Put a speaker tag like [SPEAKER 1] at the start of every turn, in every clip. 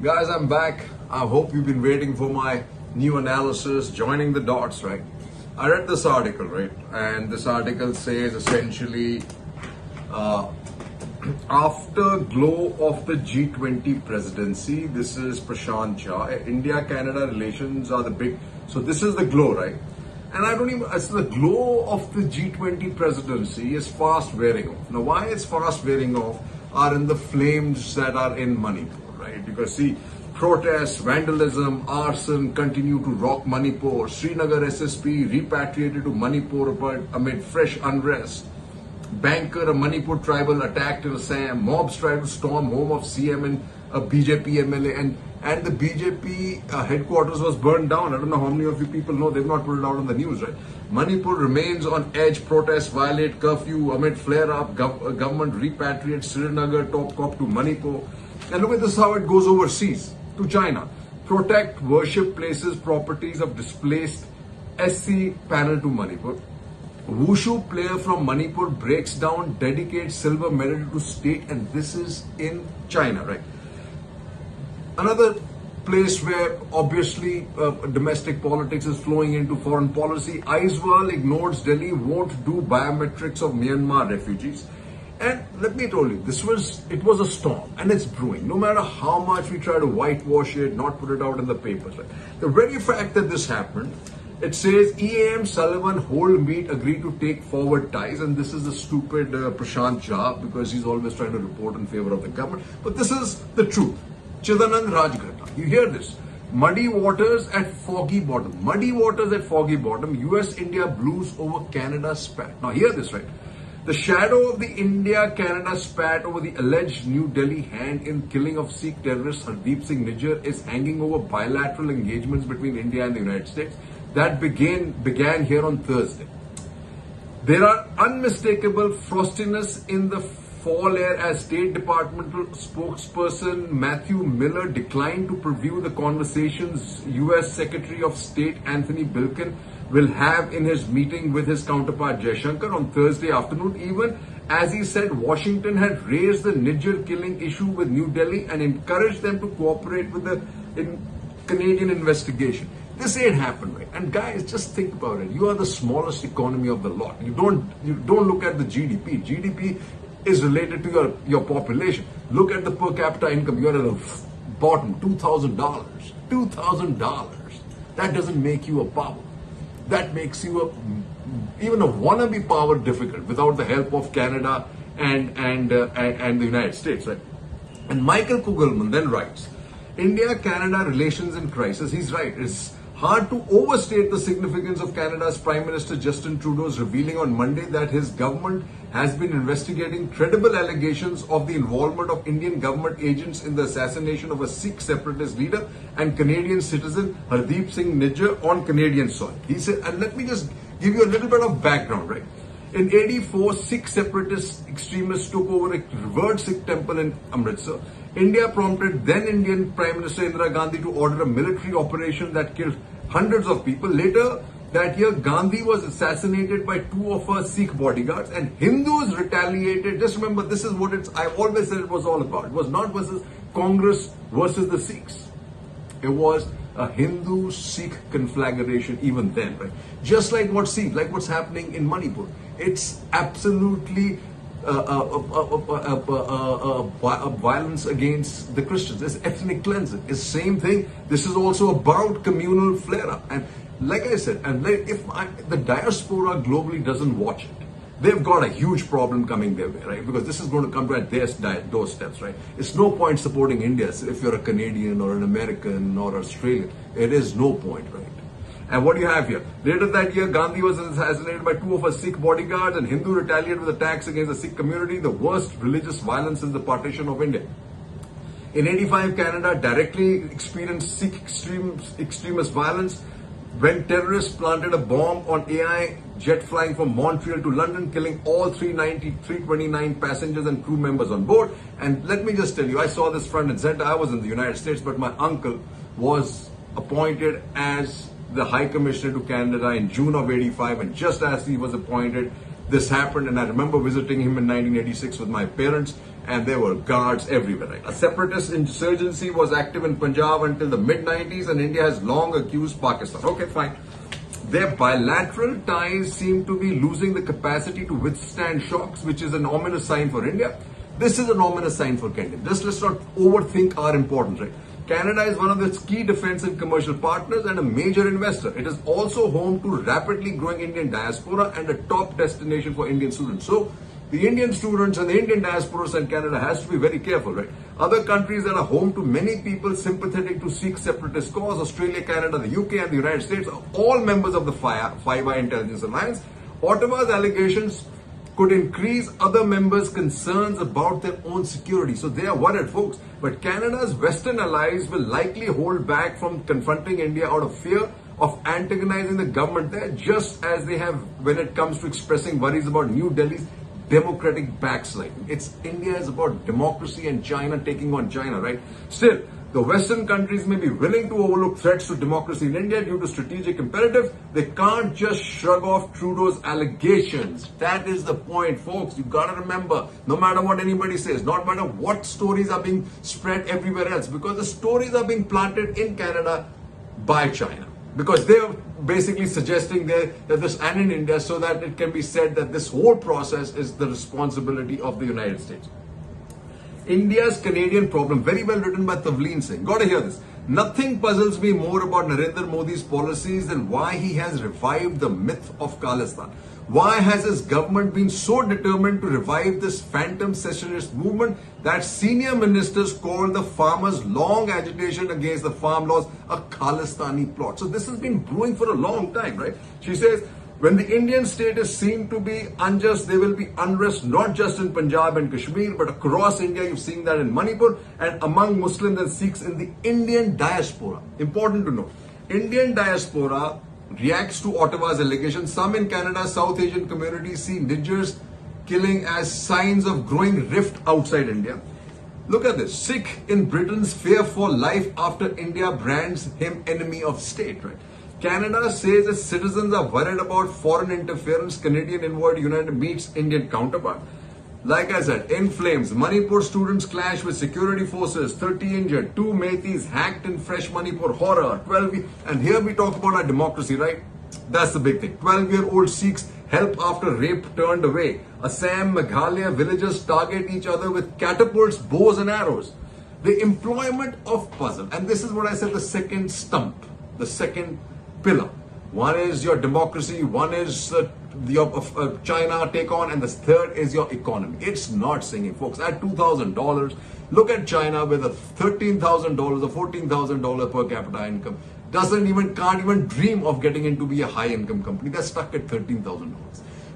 [SPEAKER 1] Guys, I'm back. I hope you've been waiting for my new analysis, joining the dots, right? I read this article, right? And this article says essentially, afterglow of the G20 presidency. This is Prashant Jha. India-Canada relations are the big. So this is the glow, right? And I don't even, it's the glow of the G20 presidency is fast wearing off. Now, why it's fast wearing off are in the flames that are in Manipur, right? Because see, protests, vandalism, arson continue to rock Manipur. Srinagar SSP repatriated to Manipur amid fresh unrest. Banker, a Manipur tribal, attacked in Assam. Mobs tried to storm home of CM and a BJP MLA. And the BJP headquarters was burned down. I don't know how many of you people know. They've not put it out on the news, right? Manipur remains on edge. Protests violate curfew amid flare-up. Government repatriates Srinagar top cop to Manipur. And look at this, how it goes overseas to China. Protect worship places, properties of displaced SC panel to Manipur. Wushu player from Manipur breaks down, dedicates silver medal to state, and this is in China, right? Another place where obviously domestic politics is flowing into foreign policy. Aizawl ignores Delhi, won't do biometrics of Myanmar refugees. And let me tell you, it was a storm and it's brewing. No matter how much we try to whitewash it, not put it out in the papers, right? The very fact that this happened, it says EAM Sullivan hold meet agreed to take forward ties, and this is the stupid Prashant Jha, because he's always trying to report in favor of the government. But this is the truth. Chidanand Rajghatna. You hear this? Muddy waters at foggy bottom. Muddy waters at foggy bottom. US-India blues over Canada spat. Now hear this, right? The shadow of the India-Canada spat over the alleged New Delhi hand in killing of Sikh terrorist Hardeep Singh Nijjar is hanging over bilateral engagements between India and the United States that began here on Thursday. There are unmistakable frostiness in the fall air as State Department spokesperson Matthew Miller declined to preview the conversations U.S. Secretary of State Anthony Blinken will have in his meeting with his counterpart Jaishankar on Thursday afternoon, even as he said Washington had raised the Nijjar killing issue with New Delhi and encouraged them to cooperate with the Canadian investigation. This ain't happened, right? And guys, just think about it. You are the smallest economy of the lot. You don't look at the GDP. GDP is related to your population. Look at the per capita income. You're at the bottom, $2,000. $2,000. That doesn't make you a power. That makes you even a wannabe power difficult without the help of Canada and the United States, right? And Michael Kugelman then writes, India-Canada relations in crisis. He's right. It's hard to overstate the significance of Canada's Prime Minister Justin Trudeau's revealing on Monday that his government has been investigating credible allegations of the involvement of Indian government agents in the assassination of a Sikh separatist leader and Canadian citizen Hardeep Singh Nijjar on Canadian soil. He said, and let me just give you a little bit of background, right? In 84, Sikh separatist extremists took over a revered Sikh temple in Amritsar. India prompted then Indian Prime Minister Indira Gandhi to order a military operation that killed hundreds of people. Later that year, Gandhi was assassinated by two of her Sikh bodyguards, and Hindus retaliated. Just remember, this is what I've always said it was all about. It was not versus Congress versus the Sikhs. It was a Hindu-Sikh conflagration even then, right? Just like what's happening in Manipur. It's absolutely violence against the Christians. It's ethnic cleansing. It's the same thing. This is also about communal flare-up. And like I said, the diaspora globally doesn't watch it, they've got a huge problem coming their way, right? Because this is going to come to their doorsteps, right? It's no point supporting India if you're a Canadian or an American or Australian. It is no point, right? And what do you have here? Later that year, Gandhi was assassinated by two of her Sikh bodyguards, and Hindu retaliated with attacks against the Sikh community, the worst religious violence since the partition of India. In 85, Canada directly experienced Sikh extremist violence when terrorists planted a bomb on AI jet flying from Montreal to London, killing all 329 passengers and crew members on board. And let me just tell you, I saw this front and center. I was in the United States, but my uncle was appointed as the High Commissioner to Canada in June of 85, and just as he was appointed, this happened. And I remember visiting him in 1986 with my parents, and there were guards everywhere. Right? A separatist insurgency was active in Punjab until the mid-90s, and India has long accused Pakistan. Okay, fine. Their bilateral ties seem to be losing the capacity to withstand shocks, which is an ominous sign for India. This is an ominous sign for Canada. Just let's not overthink our importance, right? Canada is one of its key defense and commercial partners and a major investor. It is also home to rapidly growing Indian diaspora and a top destination for Indian students. So the Indian students and the Indian diasporas in Canada has to be very careful, right? Other countries that are home to many people sympathetic to Sikh separatist cause, Australia, Canada, the UK and the United States are all members of the Five Eye Intelligence Alliance. Ottawa's allegations could increase other members' concerns about their own security. So they are worried, folks. But Canada's Western allies will likely hold back from confronting India out of fear of antagonizing the government there, just as they have when it comes to expressing worries about New Delhi's democratic backsliding. India is about democracy and China taking on China, right? Still, the Western countries may be willing to overlook threats to democracy in India due to strategic imperatives. They can't just shrug off Trudeau's allegations. That is the point, folks. You gotta remember, no matter what anybody says, no matter what stories are being spread everywhere else, because the stories are being planted in Canada by China. Because they're basically suggesting that this and in India so that it can be said that this whole process is the responsibility of the United States. India's Canadian problem, very well written by Tavleen Singh. Gotta hear this. Nothing puzzles me more about Narendra Modi's policies than why he has revived the myth of Khalistan. Why has his government been so determined to revive this phantom secessionist movement that senior ministers called the farmers' long agitation against the farm laws a Khalistani plot? So this has been brewing for a long time, right? She says, when the Indian state is seen to be unjust, there will be unrest not just in Punjab and Kashmir, but across India. You've seen that in Manipur and among Muslims and Sikhs in the Indian diaspora. Important to note, Indian diaspora reacts to Ottawa's allegations. Some in Canada, South Asian communities see Nijers killing as signs of growing rift outside India. Look at this. Sikh in Britain's fear for life after India brands him enemy of state, right? Canada says its citizens are worried about foreign interference. Canadian envoy United meets Indian counterpart. Like I said, in flames. Manipur students clash with security forces. 30 injured. 2 Meiteis hacked in fresh Manipur. Horror. 12. And here we talk about our democracy, right? That's the big thing. 12-year-old Sikhs help after rape turned away. Assam, Meghalaya villagers target each other with catapults, bows and arrows. The employment of puzzle. And this is what I said, the second stump. The second pillar. One is your democracy, one is China take on, and the third is your economy. It's not singing, folks. At $2,000, look at China with a $13,000 or $14,000 per capita income. Can't even dream of getting into be a high income company. They're stuck at $13,000.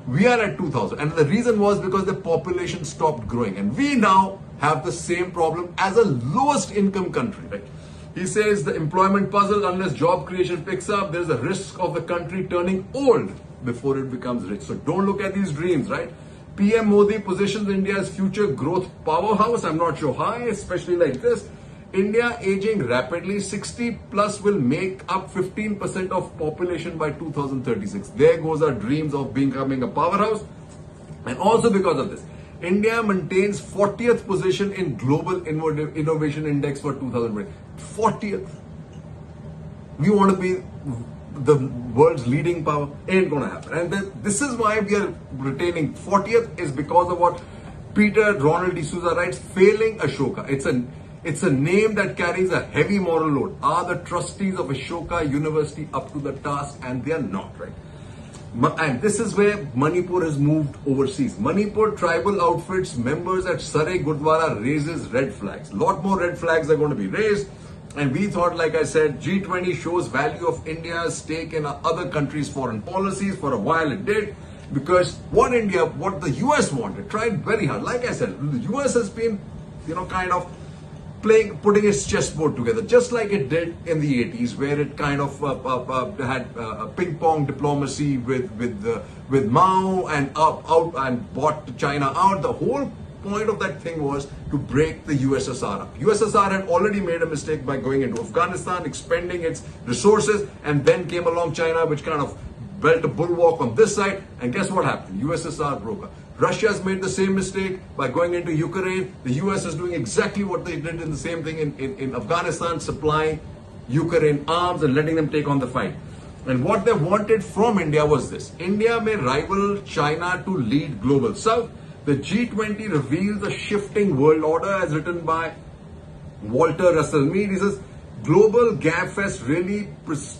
[SPEAKER 1] We are at 2,000, and the reason was because the population stopped growing, and we now have the same problem as a lowest income country, right? He says the employment puzzle, unless job creation picks up, there's a risk of the country turning old before it becomes rich. So don't look at these dreams, right? PM Modi positions India as future growth powerhouse. I'm not sure how, especially like this. India aging rapidly, 60 plus will make up 15% of population by 2036. There goes our dreams of becoming a powerhouse. And also because of this, India maintains 40th position in Global Innovation Index for 2020. 40th. We want to be the world's leading power. Ain't gonna happen. And this is why we are retaining 40th is because of what Peter Ronald D'Souza writes, failing Ashoka. It's a name that carries a heavy moral load. Are the trustees of Ashoka University up to the task? And they are not, right? And this is where Manipur has moved overseas. Manipur tribal outfits members at Sarai Gurdwara raises red flags. A lot more red flags are going to be raised. And we thought, like I said, G20 shows value of India's stake in other countries' foreign policies. For a while it did. Because what the US wanted, tried very hard. Like I said, the US has been, kind of putting its chessboard together, just like it did in the 80s, where it kind of had a ping-pong diplomacy with Mao and out and bought China out. The whole point of that thing was to break the USSR up. USSR had already made a mistake by going into Afghanistan, expending its resources, and then came along China, which kind of built a bulwark on this side. And guess what happened? USSR broke up. Russia's made the same mistake by going into Ukraine. The US is doing exactly what they did in the same thing in Afghanistan, supplying Ukraine arms and letting them take on the fight. And what they wanted from India was this. India may rival China to lead global south. The G20 reveals a shifting world order as written by Walter Russell Mead. He says, Global Gabfest really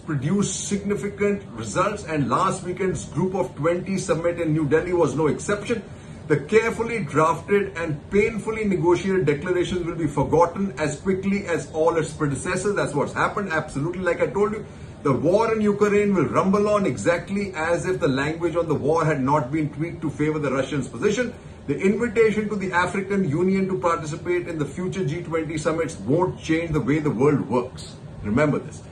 [SPEAKER 1] produced significant results, and last weekend's Group of 20 summit in New Delhi was no exception. The carefully drafted and painfully negotiated declarations will be forgotten as quickly as all its predecessors. That's what's happened. Absolutely, like I told you, the war in Ukraine will rumble on exactly as if the language on the war had not been tweaked to favor the Russians' position. The invitation to the African Union to participate in the future G20 summits won't change the way the world works. Remember this.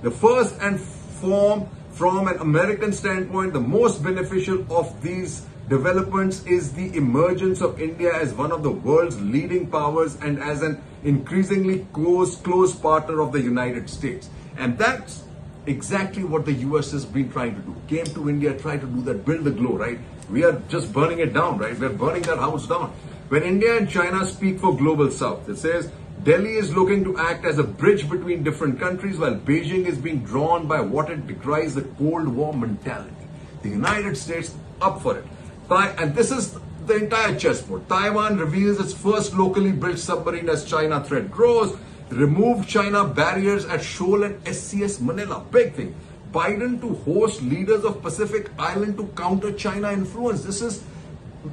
[SPEAKER 1] The first and from an American standpoint, the most beneficial of these developments is the emergence of India as one of the world's leading powers and as an increasingly close partner of the United States. And that's exactly what the US has been trying to do. Came to India, tried to do that, build the glow, right? We are just burning it down, right? We're burning that house down. When India and China speak for global south, it says Delhi is looking to act as a bridge between different countries while Beijing is being drawn by what it decries the Cold War mentality. The United States up for it. And this is the entire chessboard. Taiwan reveals its first locally built submarine as China threat grows. Removed China barriers at Shoal and SCS Manila. Big thing. Biden to host leaders of Pacific Island to counter China influence. This is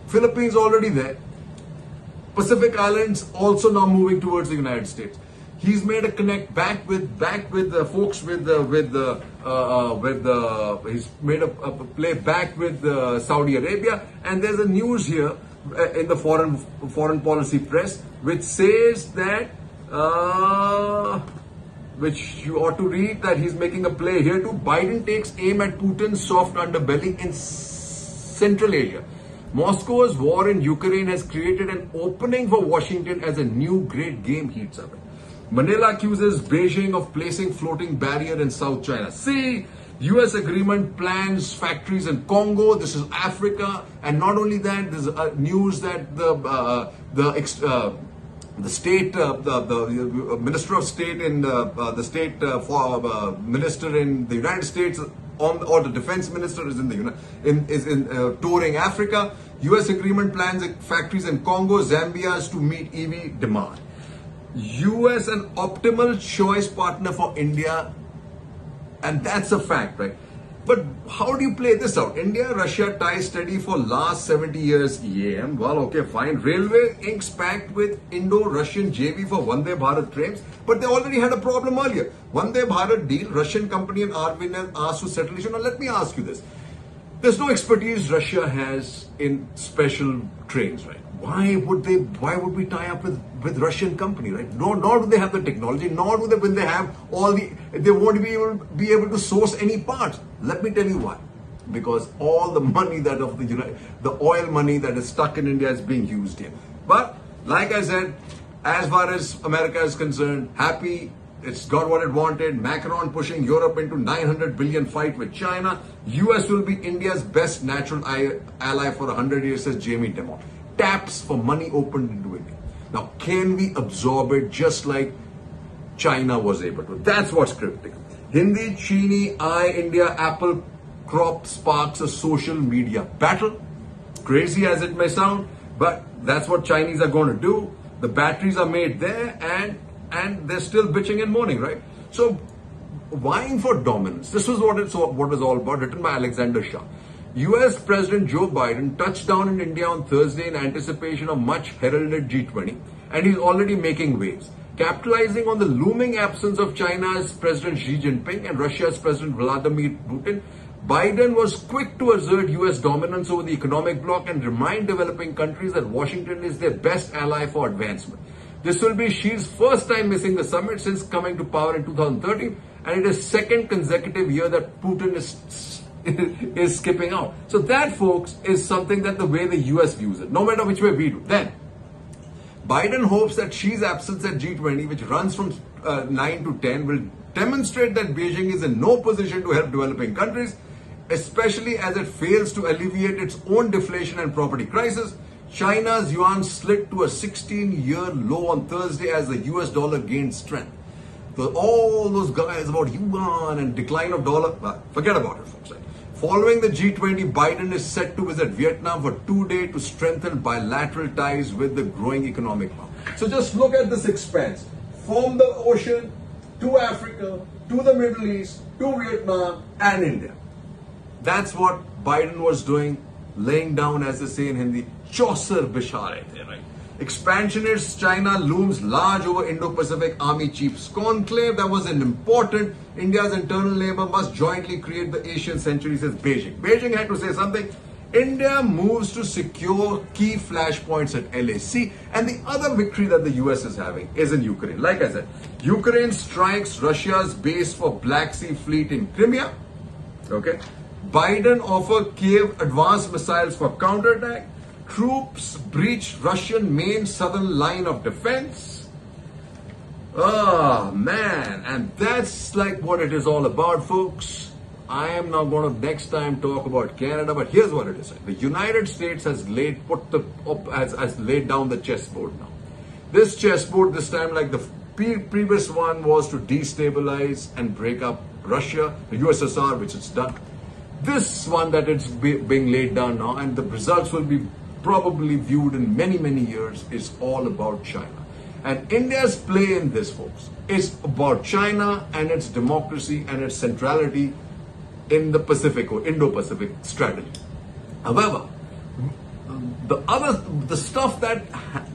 [SPEAKER 1] Philippines already there. Pacific Islands also now moving towards the United States. He's made a connect back with the folks he's made a play back with Saudi Arabia, and there's a news here in the foreign policy press which says that which you ought to read, that he's making a play here too. Biden takes aim at Putin's soft underbelly in Central Asia. Moscow's war in Ukraine has created an opening for Washington as a new great game heats up. Manila accuses Beijing of placing floating barrier in South China. See, US agreement plans factories in Congo. This is Africa, and not only that, there's news that the Minister of State in the State Minister in the United States, or the Defense Minister is touring Africa. U.S. agreement plans factories in Congo, Zambia to meet EV demand. U.S. an optimal choice partner for India, and that's a fact, right? But how do you play this out? India-Russia ties steady for last 70 years. EAM, well, okay, fine. Railway inks pact with Indo-Russian JV for Vande Bharat trains, but they already had a problem earlier. Vande Bharat deal, Russian company and RVNL asked to settle issue. Now let me ask you this. There's no expertise Russia has in special trains, right? Why would we tie up with Russian company, right? Nor do they have the technology, nor do they, when they have they won't be able to source any parts. Let me tell you why. Because all the money the oil money that is stuck in India is being used here. But like I said, as far as America is concerned, happy. It's got what it wanted. Macron pushing Europe into 900 billion fight with China. US will be India's best natural ally for 100 years, says Jamie Dimon. Taps for money opened into India. Now, can we absorb it just like China was able to? That's what's cryptic. Hindi, Chini, India, Apple crop sparks a social media battle. Crazy as it may sound, but that's what Chinese are going to do. The batteries are made there, and they're still bitching and moaning, right? So, vying for dominance. This was what it's all about, written by Alexander Shah. US President Joe Biden touched down in India on Thursday in anticipation of much heralded G20, and he's already making waves. Capitalizing on the looming absence of China's President Xi Jinping and Russia's President Vladimir Putin, Biden was quick to assert US dominance over the economic bloc and remind developing countries that Washington is their best ally for advancement. This will be Xi's first time missing the summit since coming to power in 2013, and it is second consecutive year that Putin is skipping out. So that, folks, is something that the way the US views it, no matter which way we do. Then, Biden hopes that Xi's absence at G20, which runs from 9 to 10, will demonstrate that Beijing is in no position to help developing countries. especially as it fails to alleviate its own deflation and property crisis. China's yuan slid to a 16-year low on Thursday as the US dollar gained strength. So all those guys about yuan and decline of dollar, well, forget about it, folks. Following the G20, Biden is set to visit Vietnam for 2 days to strengthen bilateral ties with the growing economic market. So just look at this expanse from the ocean to Africa, to the Middle East, to Vietnam and India. That's what Biden was doing, laying down, as they say in Hindi, Chaucer Bishare, right? Expansionist China looms large over Indo-Pacific Army Chiefs Conclave. That was an important. India's internal labor must jointly create the Asian century, says Beijing. Beijing had to say something. India moves to secure key flashpoints at LAC. And the other victory that the US is having is in Ukraine. Like I said, Ukraine strikes Russia's base for Black Sea Fleet in Crimea. Okay. Biden offered Kiev advanced missiles for counterattack. Troops breached Russian main southern line of defense. Oh man, and that's like what it is all about, folks. I am now going to next time talk about Canada, but here's what it is. The United States has laid down the chessboard now. This chessboard this time, like the previous one, was to destabilize and break up Russia, the USSR, which it's done. This one that it's being laid down now, and the results will be probably viewed in many, many years, is all about China. And India's play in this, folks, is about China and its democracy and its centrality in the Pacific or Indo-Pacific strategy. However, the stuff that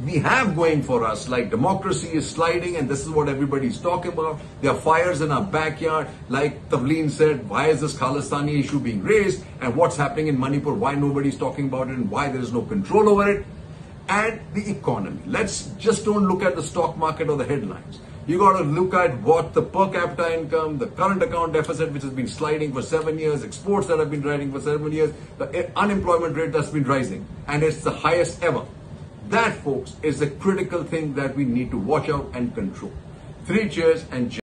[SPEAKER 1] we have going for us, like democracy is sliding, and this is what everybody's talking about. There are fires in our backyard. Like Tavleen said, why is this Khalistani issue being raised? And what's happening in Manipur? Why nobody's talking about it and why there is no control over it? And the economy. Let's just don't look at the stock market or the headlines. You got to look at what the per capita income, the current account deficit, which has been sliding for 7 years, exports that have been rising for 7 years, the unemployment rate that's been rising, and it's the highest ever. That, folks, is a critical thing that we need to watch out and control. 3 cheers and